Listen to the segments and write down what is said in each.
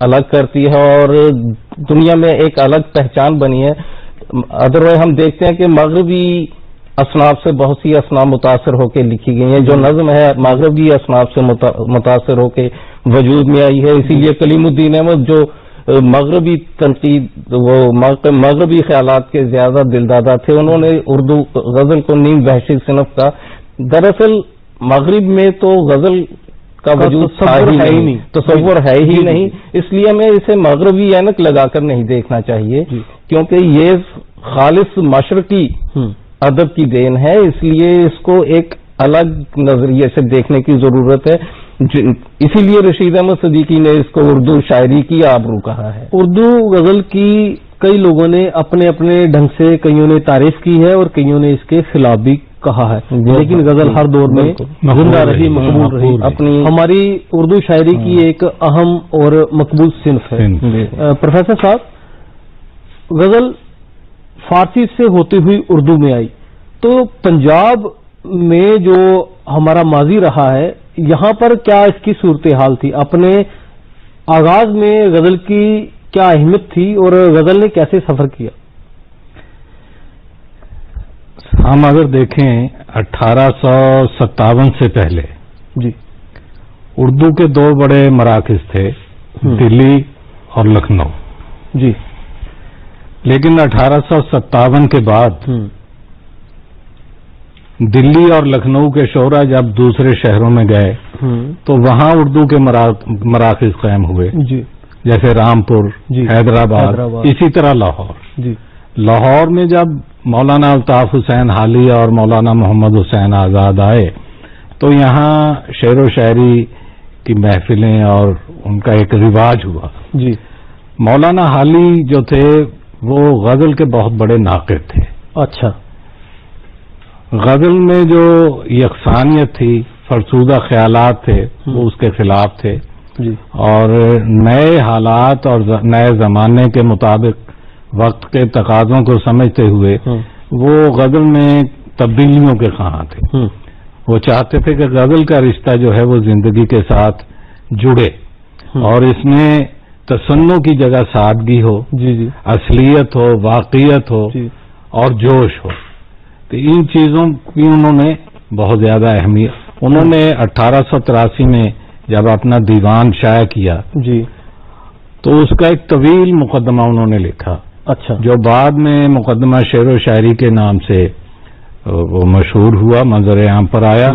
الگ کرتی ہے اور دنیا میں ایک الگ پہچان بنی ہے. ادروائز ہم دیکھتے ہیں کہ مغربی اصناف سے بہت سی اصناف متاثر ہو کے لکھی گئی ہیں. جو نظم ہے مغربی اصناف سے متاثر ہو کے وجود میں آئی ہے. اسی لیے کلیم الدین احمد جو مغربی تنقید، وہ مغربی خیالات کے زیادہ دلدادہ تھے، انہوں نے اردو غزل کو نیم وحشی صنف کا. دراصل مغرب میں تو غزل کا وجود تصور ہے ہی نہیں، اس لیے ہمیں اسے مغربی اینک لگا کر نہیں دیکھنا چاہیے، کیونکہ یہ خالص مشرقی ادب کی دین ہے. اس لیے اس کو ایک الگ نظریے سے دیکھنے کی ضرورت ہے. اسی لیے رشید احمد صدیقی نے اس کو اردو شاعری کی آبرو کہا ہے. اردو غزل کی کئی لوگوں نے اپنے اپنے ڈھنگ سے، کئیوں نے تعریف کی ہے اور کئیوں نے اس کے خلاف بھی کہا ہے، لیکن غزل ہر دور میں زندہ رہی، مقبول رہی. اپنی ہماری اردو شاعری کی ایک اہم اور مقبول صنف ہے. پروفیسر صاحب، غزل فارسی سے ہوتی ہوئی اردو میں آئی، تو پنجاب میں جو ہمارا ماضی رہا ہے، یہاں پر کیا اس کی صورتحال تھی؟ اپنے آغاز میں غزل کی کیا اہمیت تھی اور غزل نے کیسے سفر کیا؟ ہم اگر دیکھیں 1857 سے پہلے جی اردو کے دو بڑے مراکز تھے، دلی اور لکھنؤ. جی. لیکن 1857 کے بعد دلی اور لکھنؤ کے شعراء جب دوسرے شہروں میں گئے تو وہاں اردو کے مراکز قائم ہوئے. جی. جیسے رامپور، حیدرآباد، اسی طرح لاہور. جی. لاہور میں جب مولانا الطاف حسین حالی اور مولانا محمد حسین آزاد آئے تو یہاں شعر و شاعری کی محفلیں اور ان کا ایک رواج ہوا. جی. مولانا حالی جو تھے وہ غزل کے بہت بڑے ناقد تھے. اچھا. غزل میں جو یکسانیت تھی، فرسودہ خیالات تھے، وہ اس کے خلاف تھے. جی. اور نئے حالات اور نئے زمانے کے مطابق وقت کے تقاضوں کو سمجھتے ہوئے وہ غزل میں تبدیلیوں کے خواہاں تھے. وہ چاہتے تھے کہ غزل کا رشتہ جو ہے وہ زندگی کے ساتھ جڑے اور اس میں تصنع کی جگہ سادگی ہو، جی جی، اصلیت ہو، واقعیت ہو جی. اور جوش ہو. تو ان چیزوں کی انہوں نے بہت زیادہ اہمیت. انہوں نے 1883 میں جب اپنا دیوان شائع کیا جی تو اس کا ایک طویل مقدمہ انہوں نے لکھا. اچھا. جو بعد میں مقدمہ شعر و شاعری کے نام سے وہ مشہور ہوا، منظر عام پر آیا.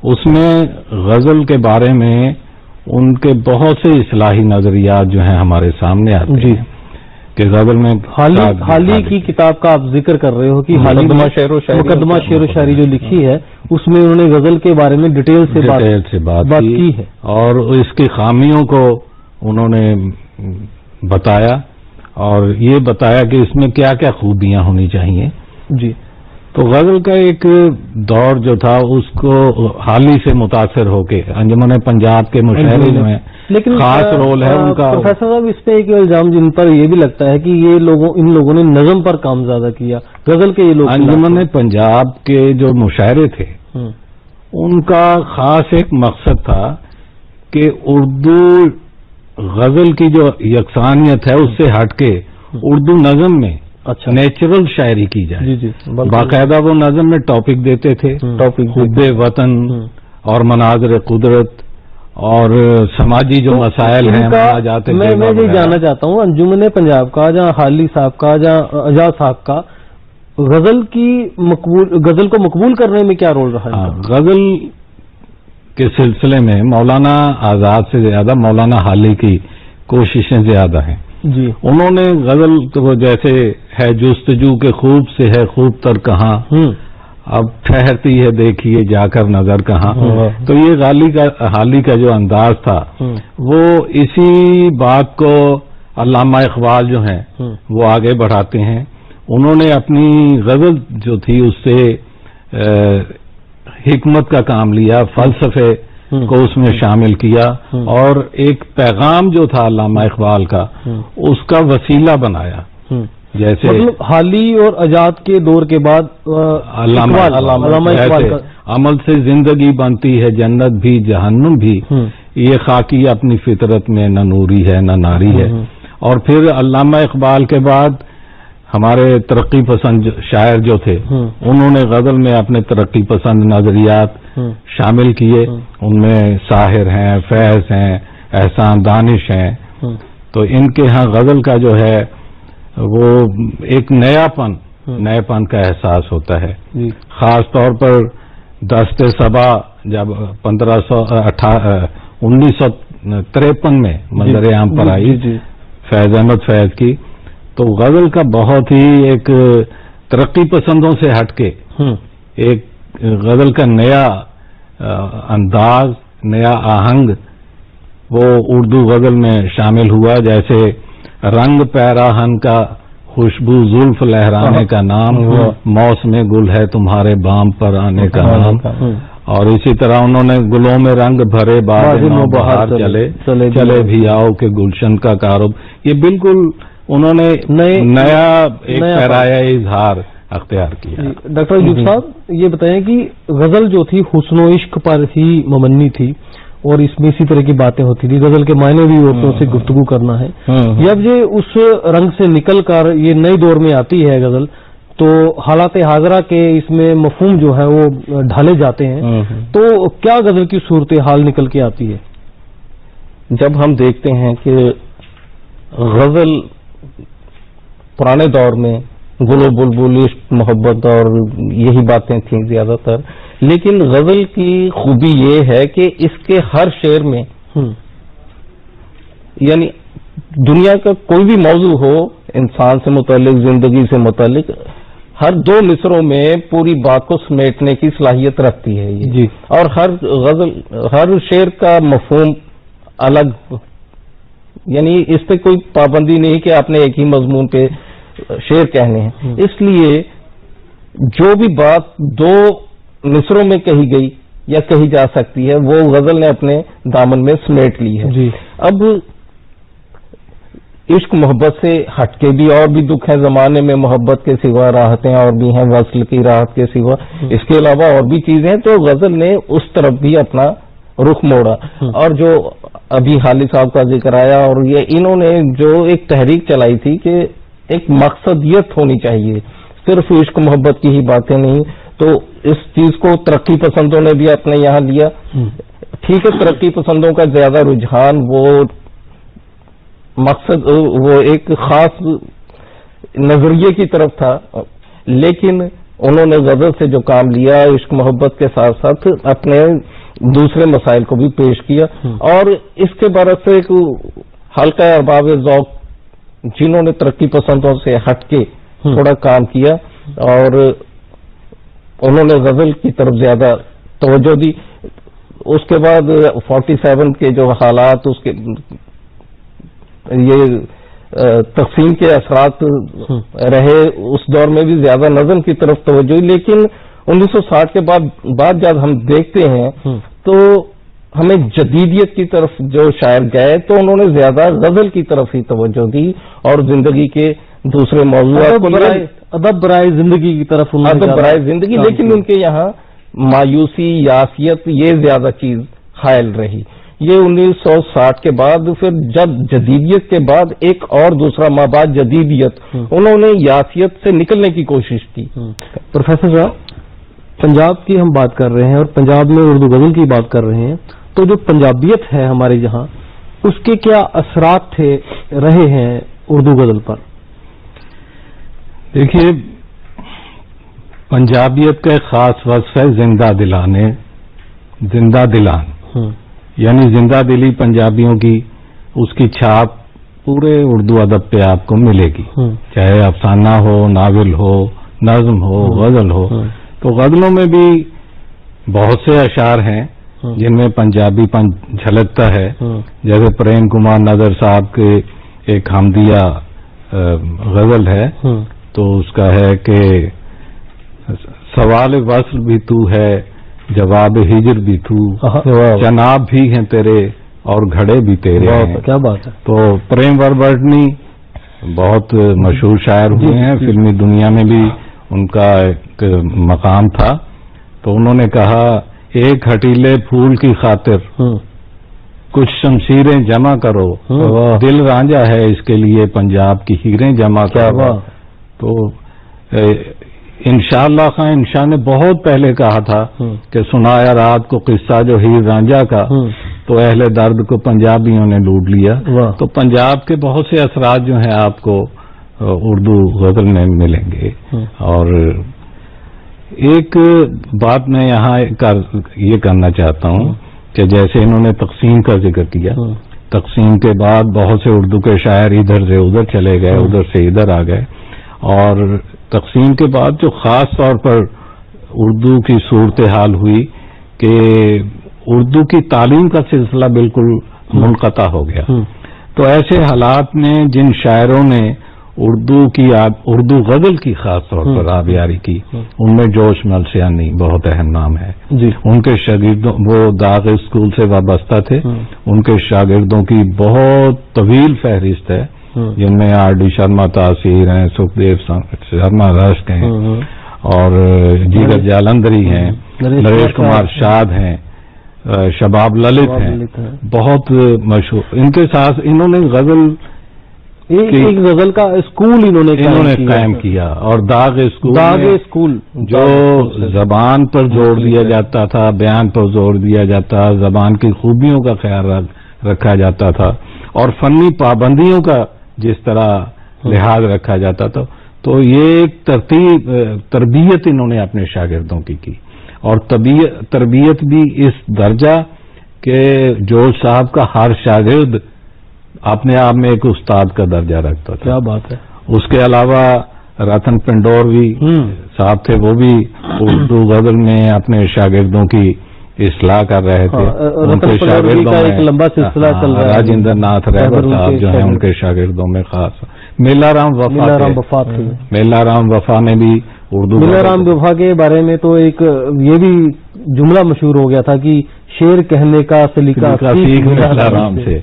اس میں غزل کے بارے میں ان کے بہت سے اصلاحی نظریات جو ہیں ہمارے سامنے آتے جی ہیں کہ غزل میں حالی کی کتاب کا آپ ذکر کر رہے ہو کہ مقدمہ شعر و شاعری جو لکھی ہے اس میں انہوں نے غزل کے بارے میں ڈیٹیل سے بات کی ہے اور اس کی خامیوں کو انہوں نے بتایا اور یہ بتایا کہ اس میں کیا کیا خوبیاں ہونی چاہیے. جی. تو غزل کا ایک دور جو تھا اس کو حالی سے متاثر ہو کے انجمن پنجاب کے مشاعرے جو ہیں لیکن خاص رول ہے ان کا. پروفیسر صاحب اس پہ ایک الزام جن پر یہ بھی لگتا ہے کہ ان لوگوں نے نظم پر کام زیادہ کیا. غزل کے یہ لوگ انجمن پنجاب کے جو مشاعرے تھے ان کا خاص ایک مقصد تھا کہ اردو غزل کی جو یکسانیت ہے اس سے ہٹ کے اردو نظم میں اچھا نیچرل شاعری کی جائے. جی جی. باقاعدہ وہ نظم میں ٹاپک دیتے تھے، حب وطن اور مناظر قدرت اور سماجی جو مسائل ہیں میں یہ جاننا چاہتا ہوں انجمن پنجاب کا جہاں حالی صاحب کا جہاں اجاز صاحب کا غزل کو مقبول کرنے میں کیا رول رہا ہے؟ غزل کے سلسلے میں مولانا آزاد سے زیادہ مولانا حالی کی کوششیں زیادہ ہیں. جی. انہوں نے غزل تو جیسے ہے جستجو کے خوب سے ہے خوب تر کہاں، اب ٹھہرتی ہے دیکھیے جا کر نظر کہاں، تو یہ حالی کا جو انداز تھا وہ اسی بات کو علامہ اقبال جو ہیں وہ آگے بڑھاتے ہیں. انہوں نے اپنی غزل جو تھی اس سے حکمت کا کام لیا، فلسفے کو اس میں شامل کیا اور ایک پیغام جو تھا علامہ اقبال کا اس کا وسیلہ بنایا. جیسے حالی اور آزاد کے دور کے بعد علامہ اقبال کا عمل سے زندگی بنتی ہے جنت بھی جہنم بھی، یہ خاکی اپنی فطرت میں نہ نوری ہے نہ ناری ہے. اور پھر علامہ اقبال کے بعد ہمارے ترقی پسند شاعر جو تھے انہوں نے غزل میں اپنے ترقی پسند نظریات شامل کیے. ان میں ساحر ہیں، فیض ہیں، احسان دانش ہیں. تو ان کے ہاں غزل کا جو ہے وہ ایک نئے پن کا احساس ہوتا ہے. خاص طور پر دست صبا جب 1953 میں منظر عام پر آئی فیض احمد فیض کی، تو غزل کا بہت ہی ایک ترقی پسندوں سے ہٹ کے ایک غزل کا نیا انداز، نیا آہنگ وہ اردو غزل میں شامل ہوا. جیسے رنگ پیراہن کا خوشبو زلف لہرانے کا نام، موسم گل ہے تمہارے بام پر آنے کا نام. اور اسی طرح انہوں نے گلوں میں رنگ بھرے باد نو بہار چلے بھی آؤ کہ گلشن کا کاروب. یہ بالکل انہوں نے نیا ایک پیرایا اظہار اختیار کیا. ڈاکٹر ایوب صاحب یہ بتائیں کہ غزل جو تھی حسن و عشق پر ہی مبنی تھی اور اس میں اسی طرح کی باتیں ہوتی تھی. غزل کے معنی بھی عورتوں سے گفتگو کرنا ہے. جب یہ اس رنگ سے نکل کر یہ نئے دور میں آتی ہے غزل، تو حالات حاضرہ کے اس میں مفہوم جو ہے وہ ڈھالے جاتے ہیں. تو کیا غزل کی صورتحال نکل کے آتی ہے؟ جب ہم دیکھتے ہیں کہ غزل پرانے دور میں گل و بلبل، عشق، محبت اور یہی باتیں تھیں زیادہ تر، لیکن غزل کی خوبی یہ ہے کہ اس کے ہر شعر میں یعنی دنیا کا کوئی بھی موضوع ہو، انسان سے متعلق، زندگی سے متعلق، ہر دو مصروں میں پوری بات کو سمیٹنے کی صلاحیت رکھتی ہے یہ. جی. اور ہر شعر کا مفہوم الگ، یعنی اس پہ کوئی پابندی نہیں کہ آپ نے ایک ہی مضمون پہ شعر کہنے ہیں. اس لیے جو بھی بات دو مصروں میں کہی گئی یا کہی جا سکتی ہے وہ غزل نے اپنے دامن میں سمیٹ لی ہے. جی. اب عشق محبت سے ہٹ کے بھی اور بھی دکھ ہے زمانے میں، محبت کے سوا راحتیں اور بھی ہیں، وصل کی راحت کے سوا اس کے علاوہ اور بھی چیزیں ہیں. تو غزل نے اس طرف بھی اپنا رخ موڑا. اور جو ابھی حالی صاحب کا ذکر آیا، اور یہ انہوں نے جو ایک تحریک چلائی تھی کہ ایک مقصدیت ہونی چاہیے، صرف عشق محبت کی ہی باتیں نہیں. تو اس چیز کو ترقی پسندوں نے بھی اپنے یہاں لیا. ٹھیک ہے، ترقی پسندوں کا زیادہ رجحان وہ مقصد، وہ ایک خاص نظریے کی طرف تھا، لیکن انہوں نے غزل سے جو کام لیا عشق محبت کے ساتھ ساتھ اپنے دوسرے مسائل کو بھی پیش کیا. اور اس کے برعکس ایک حلقہ ارباب ذوق جنہوں نے ترقی پسندوں سے ہٹ کے تھوڑا کام کیا اور انہوں نے غزل کی طرف زیادہ توجہ دی. اس کے بعد 47 کے جو حالات، اس کے یہ تقسیم کے اثرات رہے، اس دور میں بھی زیادہ نظم کی طرف توجہ. لیکن 1960 کے بعد جب ہم دیکھتے ہیں تو ہمیں جدیدیت کی طرف جو شاعر گئے تو انہوں نے زیادہ غزل کی طرف ہی توجہ دی اور زندگی کے دوسرے موضوعات کو، ادب برائے زندگی کی طرف، ادب برائے زندگی. لیکن ان کے یہاں مایوسی، یاسیت یہ زیادہ چیز حائل رہی. یہ 1960 کے بعد پھر جب جدیدیت کے بعد ایک اور دوسرا مابعد جدیدیت، انہوں نے یاسیت سے نکلنے کی کوشش کی. پروفیسر صاحب، پنجاب کی ہم بات کر رہے ہیں اور پنجاب میں اردو غزل کی بات کر رہے ہیں، تو جو پنجابیت ہے ہمارے یہاں، اس کے کیا اثرات رہے ہیں اردو غزل پر؟ دیکھیے، پنجابیت کا ایک خاص وصف ہے زندہ دلان، یعنی زندہ دلی پنجابیوں کی، اس کی چھاپ پورے اردو ادب پہ آپ کو ملے گی، چاہے افسانہ ہو، ناول ہو، نظم ہو، غزل ہو. تو غزلوں میں بھی بہت سے اشعار ہیں جن میں پنجابی پن جھلکتا ہے. جیسے پریم کمار نظر صاحب کے ایک حمدیہ غزل ہے، تو اس کا ہے کہ سوال وصل بھی تو ہے، جواب ہجر بھی تو، جناب بھی ہیں تیرے اور گھڑے بھی تیرے ہیں. کیا بات ہے. تو پریم وربرڈنی بہت مشہور شاعر ہوئے ہیں، فلمی دنیا میں بھی ان کا ایک مقام تھا. تو انہوں نے کہا ایک ہٹیلے پھول کی خاطر کچھ شمشیریں جمع کرو، دل رانجھا ہے اس کے لیے پنجاب کی ہیریں جمع کرو. تو انشاءاللہ خان شاہ نے بہت پہلے کہا تھا کہ سنایا رات کو قصہ جو ہیر رانجھا کا، تو اہل درد کو پنجابیوں نے لوٹ لیا. تو پنجاب کے بہت سے اثرات جو ہیں آپ کو اردو غزل میں ملیں گے. اور ایک بات میں یہاں یہ کرنا چاہتا ہوں کہ جیسے انہوں نے تقسیم کا ذکر کیا، تقسیم کے بعد بہت سے اردو کے شاعر ادھر سے ادھر چلے گئے، ادھر سے ادھر آ گئے، اور تقسیم کے بعد جو خاص طور پر اردو کی صورتحال ہوئی کہ اردو کی تعلیم کا سلسلہ بالکل منقطع ہو گیا. تو ایسے حالات میں جن شاعروں نے اردو غزل کی خاص طور پر آبیاری کی، ان میں جوش ملسیانی بہت اہم نام ہے. ان کے شاگردوں، وہ داغ اسکول سے وابستہ تھے، ان کے شاگردوں کی بہت طویل فہرست ہے، جن میں آر ڈی شرما تاثیر ہیں، سکھدیو شرما رشک ہیں، اور جیگر جالندری ہیں، نریش کمار شاد ہیں، شباب للت ہیں، بہت مشہور. ان کے ساتھ انہوں نے غزل ایک غزل کا اسکول انہوں نے قائم کیا، اور داغ اسکول جو زبان پر زور دیا جاتا تھا، بیان پر زور دیا جاتا، زبان کی خوبیوں کا خیال رکھا جاتا تھا، اور فنی پابندیوں کا جس طرح لحاظ رکھا جاتا تھا. تو یہ ایک تربیت انہوں نے اپنے شاگردوں کی، اور تربیت بھی اس درجہ کہ جوش صاحب کا ہر شاگرد اپنے آپ میں ایک استاد کا درجہ رکھتا تھا. کیا بات ہے. اس کے علاوہ رتن پنڈور بھی صاحب تھے، وہ بھی اردو غزل میں اپنے شاگردوں کی اصلاح کر رہے تھے. ان کے شاگردوں میں ایک لمبا سلسلہ چل رہا ہے. راجندر ناتھ رہبر صاحب جو ہیں ان کے شاگردوں میں خاص میلا رام وفا نے بھی اردو. میلا رام وفا کے بارے میں تو ایک یہ بھی جملہ مشہور ہو گیا تھا کہ شعر کہنے کا سلیقہ سیکھ میلا رام سے.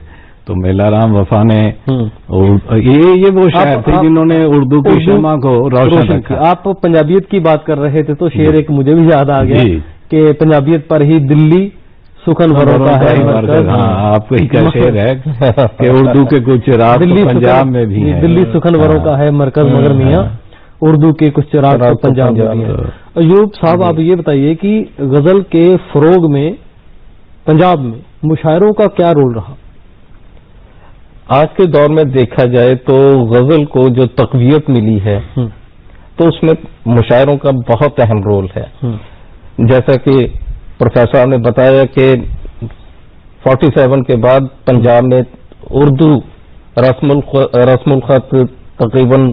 تو میلا رام وفا نے یہ وہ شاعر تھے جنہوں نے اردو کی شمع کو روشن رکھا. آپ پنجابیت کی بات کر رہے تھے تو شعر ایک مجھے بھی یاد آ گیا کہ پنجابیت پر ہی دلی سخن وروں کا ہے. ہاں، آپ کا شعر ہے کہ اردو کے کچھ راز پنجاب میں بھی ہیں. دلی سخن وروں کا ہے مرکز، مگر میاں اردو کے کچھ چراغ پنجاب میں بھی ہیں. ایوب صاحب، آپ یہ بتائیے کہ غزل کے فروغ میں پنجاب میں مشاعروں کا کیا رول رہا؟ آج کے دور میں دیکھا جائے تو غزل کو جو تقویت ملی ہے تو اس میں مشاعروں کا بہت اہم رول ہے. جیسا کہ پروفیسر صاحب نے بتایا کہ 47 کے بعد پنجاب میں اردو رسم الخط تقریباً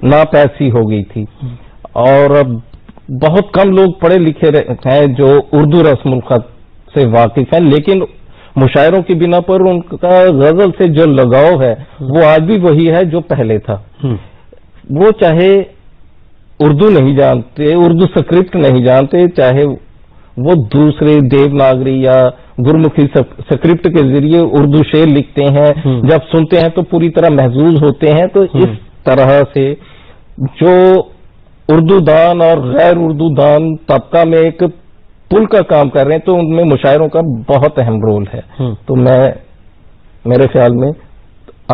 ناپیسی ہو گئی تھی، اور اب بہت کم لوگ پڑھے لکھے ہیں جو اردو رسم الخط سے واقف ہیں، لیکن مشاعروں کی بنا پر ان کا غزل سے جو لگاؤ ہے وہ آج بھی وہی ہے جو پہلے تھا. وہ چاہے اردو نہیں جانتے، اردو سکرپٹ نہیں جانتے، چاہے وہ دوسرے دیوناگری یا گرمکھی سکرپٹ کے ذریعے اردو شعر لکھتے ہیں، جب سنتے ہیں تو پوری طرح محظوظ ہوتے ہیں. تو اس طرح سے جو اردو دان اور غیر اردو دان طبقہ میں ایک پل کا کام کر رہے ہیں، تو ان میں مشاعروں کا بہت اہم رول ہے. تو میرے خیال میں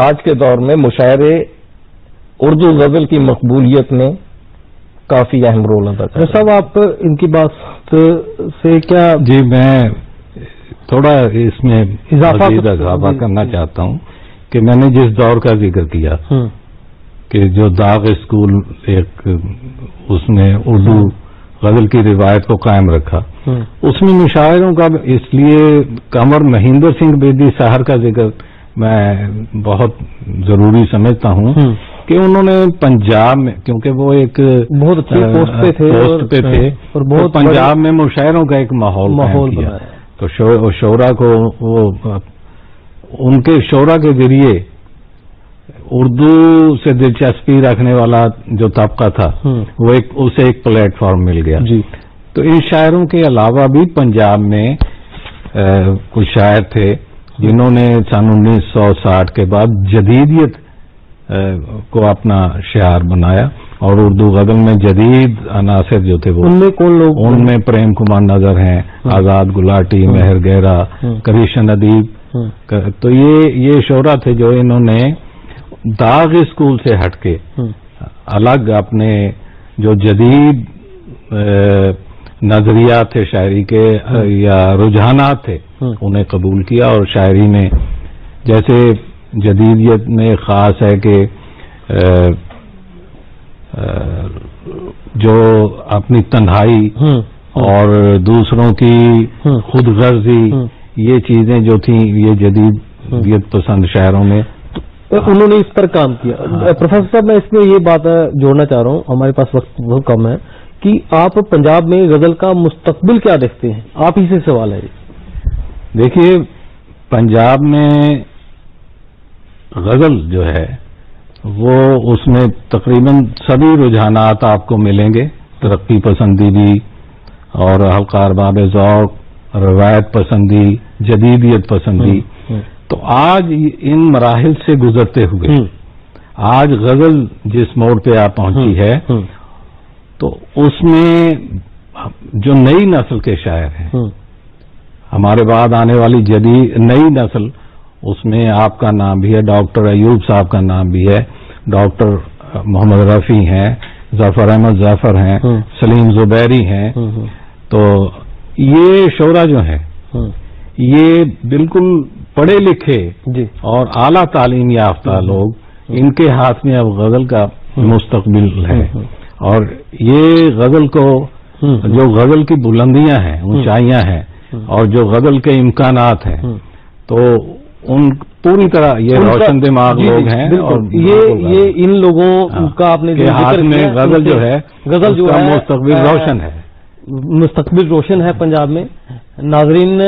آج کے دور میں مشاعرے اردو غزل کی مقبولیت میں کافی اہم رول ادا کرتے ہیں. صاحب، آپ ان کی بات سے کیا؟ جی، میں تھوڑا اس میں اضافہ کرنا چاہتا ہوں کہ میں نے جس دور کا ذکر کیا کہ جو داغ اسکول ایک اس نے اردو غزل کی روایت کو قائم رکھا، اس میں مشاعروں کا اس لیے قمر مہندر سنگھ بیدی ساہر کا ذکر میں بہت ضروری سمجھتا ہوں کہ انہوں نے پنجاب میں، کیونکہ وہ ایک بہت اچھی پوسٹ پہ تھے اور بہت پنجاب میں مشاعروں کا ایک ماحول کیا. تو شعرا کو وہ ان کے شعرا کے ذریعے اردو سے دلچسپی رکھنے والا جو طبقہ تھا وہ اسے ایک پلیٹ فارم مل گیا. تو ان شاعروں کے علاوہ بھی پنجاب میں کچھ شاعر تھے جنہوں نے سن 1960 کے بعد جدیدیت کو اپنا شعار بنایا. اور اردو غزل میں جدید عناصر جو تھے وہ ان میں کون لوگ؟ ان میں پریم کمار نظر ہیں، آزاد گلاٹی، مہر گہرا، کریشن ادیب. تو یہ شعرا تھے جو انہوں نے داغ اسکول سے ہٹ کے الگ اپنے جو جدید نظریات تھے شاعری کے یا رجحانات تھے انہیں قبول کیا، اور شاعری میں جیسے جدیدیت میں خاص ہے کہ جو اپنی تنہائی اور دوسروں کی خود غرضی، یہ چیزیں جو تھیں یہ جدیدیت پسند شاعروں میں انہوں نے اس پر کام کیا. پروفیسر صاحب میں اس میں یہ بات جوڑنا چاہ رہا ہوں، ہمارے پاس وقت بہت کم ہے، کہ آپ پنجاب میں غزل کا مستقبل کیا دیکھتے ہیں؟ آپ ہی سے سوال ہے. دیکھیے پنجاب میں غزل جو ہے وہ اس میں تقریباً سبھی رجحانات آپ کو ملیں گے، ترقی پسندی بھی اور حلقہ ارباب ذوق، روایت پسندی، جدیدیت پسندی. تو آج ان مراحل سے گزرتے ہوئے آج غزل جس موڑ پہ آپ پہنچی ہے تو اس میں جو نئی نسل کے شاعر ہیں، ہمارے بعد آنے والی جدید نئی نسل، اس میں آپ کا نام بھی ہے، ڈاکٹر ایوب صاحب کا نام بھی ہے، ڈاکٹر محمد رفیع ہیں، ظفر احمد ظفر ہیں، سلیم زبیری ہیں. تو یہ شعرا جو ہیں یہ بالکل پڑھے لکھے اور اعلیٰ تعلیم یافتہ لوگ، ان کے ہاتھ میں اب غزل کا مستقبل ہے. اور یہ غزل کو جو غزل کی بلندیاں ہیں، اونچائیاں ہیں، اور جو غزل کے امکانات ہیں، تو ان پوری طرح یہ روشن دماغ لوگ ہیں. اور یہ ان لوگوں کا آپ نے کے ہاتھ میں غزل جو ہے، غزل جو ہے مستقبل روشن ہے، مستقبل روشن ہے پنجاب میں. ناظرین،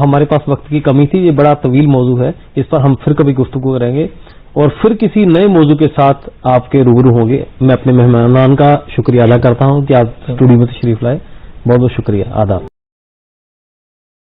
ہمارے پاس وقت کی کمی تھی، یہ بڑا طویل موضوع ہے، اس پر ہم پھر کبھی گفتگو کریں گے اور پھر کسی نئے موضوع کے ساتھ آپ کے روبرو ہوں گے. میں اپنے مہمانان کا شکریہ ادا کرتا ہوں کہ آپ اسٹوڈیو میں تشریف لائے. بہت بہت شکریہ. آداب.